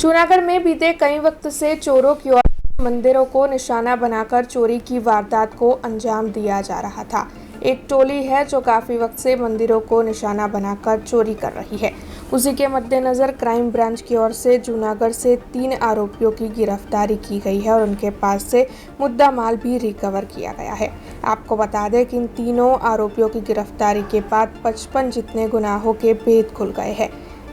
जूनागढ़ में बीते कई वक्त से चोरों की ओर मंदिरों को निशाना बनाकर चोरी की वारदात को अंजाम दिया जा रहा था। एक टोली है जो काफी वक्त से मंदिरों को निशाना बनाकर चोरी कर रही है। उसी के मद्देनजर क्राइम ब्रांच की ओर से जूनागढ़ से 3 आरोपियों की गिरफ्तारी की गई है और उनके पास से मुद्दा माल भी रिकवर किया गया है। आपको बता दें कि इन तीनों आरोपियों की गिरफ्तारी के बाद 55 जितने गुनाहों के भेद खुल गए हैं।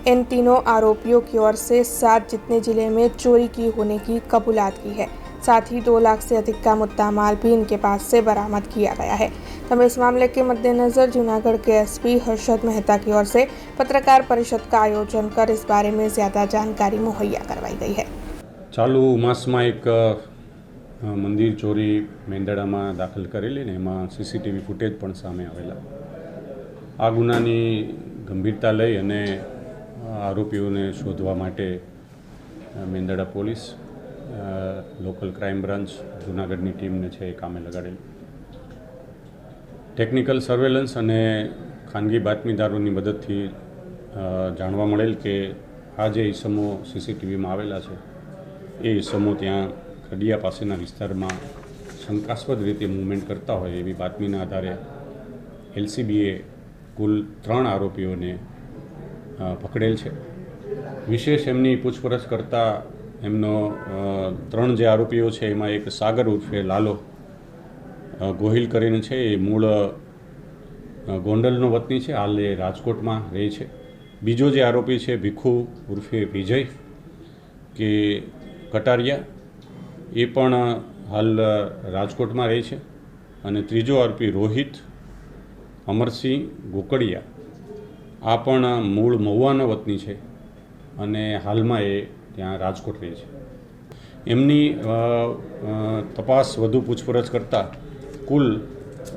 इन तीनों आरोपियों की ओर से 7 जितने जिले में चोरी की होने की कबूलात की है। साथ ही 2 लाख से अधिक का मुद्दा माल भी इनके पास से बरामद किया गया है। तब इस मामले के मद्देनजर जूनागढ़ के एसपी हर्षद मेहता की ओर से पत्रकार परिषद का आयोजन कर इस बारे में ज्यादा जानकारी मुहैया करवाई गई है। चालू मास में एक मंदिर चोरी मेंदड़ा में दाखल करेली ने एमां सीसीटीवी फूटेज पण सामे आवेला। आ गुनानी गंभीरता लई अने आरोपीओने शोधवा माटे मेंदड़ा पोलीस लोकल क्राइम ब्रांच जूनागढ़नी टीमने छे कामे लगाडेली। टेक्निकल सर्वेलन्स अने खानगी बातमीदारोनी मददथी जाणवा मळेल के आ जे ईसमो सीसीटीवी में आवेला छे ए ईसमो त्यां खडिया पासेना विस्तारमां शंकास्पद रीते मूवमेंट करता होय एवी बातमीना आधारे एलसीबीए कुल 3 आरोपीओने पकड़ेल छे। विशेष एमनी पूछपरछ करता एमनो 3 जे आरोपीओ छे एमां एक सागर उर्फे लालो गोहिल करीने छे ए मूळ गोंडलनो वतनी छे, हाल ए राजकोटमां रहे छे। बीजो जे आरोपी छे भीखू उर्फे विजय के कटारिया ए पण हाल राजकोटमां रहे छे अने त्रीजो आरोपी रोहित अमरसिंह गोकड़िया आ पण मूळ महुवानो वतनी छे अने हालमां ए त्यां राजकोट रहे छे। एमनी तपास वधु पूछपरछ करता कुल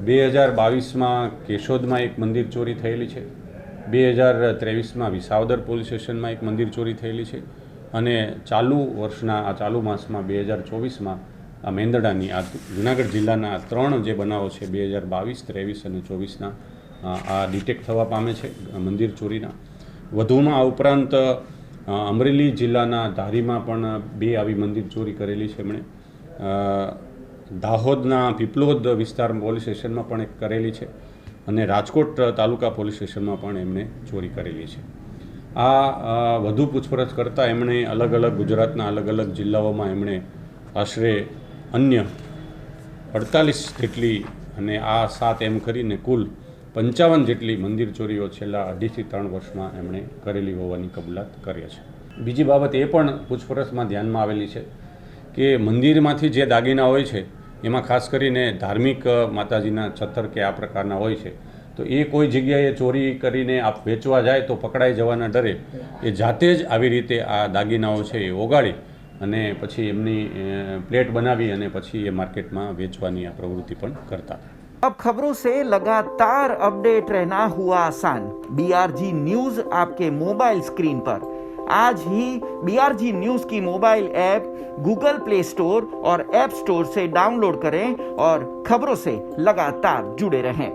2022 में केशोद में एक मंदिर चोरी थयेली छे, 2023 में विसावदर पोलीस स्टेशन में एक मंदिर चोरी थयेली छे अने चालू वर्षना आ चालू मास में 2024 में आ मेंदड़ानी आ जूनागढ़ जिल्लाना 3 जे बनावो छे 2022, 23 अने 24 ना आ डिटेक्ट थवा पामे छे मंदिर चोरीना। वधुमां आ उपरांत अमरेली जिल्लाना धारीमां पण 2 आवी मंदिर चोरी करेली छे एमणे। दाहोदना पीपलोद विस्तार पोलीस स्टेशन में पण एक करेली छे अने राजकोट तालुका पोलीस स्टेशन में पण एमणे चोरी करेली छे। आ वधु पूछपरछ करता एमणे अलग अलग गुजरातना अलग अलग जिल्लाओं में एमणे आश्रे अन्य 48 जेटली अने आ 7 एम करीने कुल 55 जेटली मंदिर चोरीओ छेल्ला 2.5 થી 3 वर्षमां एमणे करेली होवानी कबूलात करे छे। बीजी बाबत ए पण पूछपरछमां ध्यानमां आवेली छे के मंदिरमांथी जे दागीना होय छे एमां खास करीने धार्मिक माताजीना छतर के आ प्रकारना होय छे तो ए कोई जग्याए चोरी करीने आप वेचवा जाए तो पकड़ाई जवाना डरे ए जाते ज आवी रीते आ दागीनाओ छे ए ओगाड़ी अने पछी एमनी प्लेट बनावी अने पछी ए मार्केटमां वेचवानी आ प्रवृत्ति पण करता। अब खबरों से लगातार अपडेट रहना हुआ आसान। BRG न्यूज आपके मोबाइल स्क्रीन पर आज ही BRG न्यूज की mobile app Google play store और ऐप स्टोर से डाउनलोड करें और खबरों से लगातार जुड़े रहें।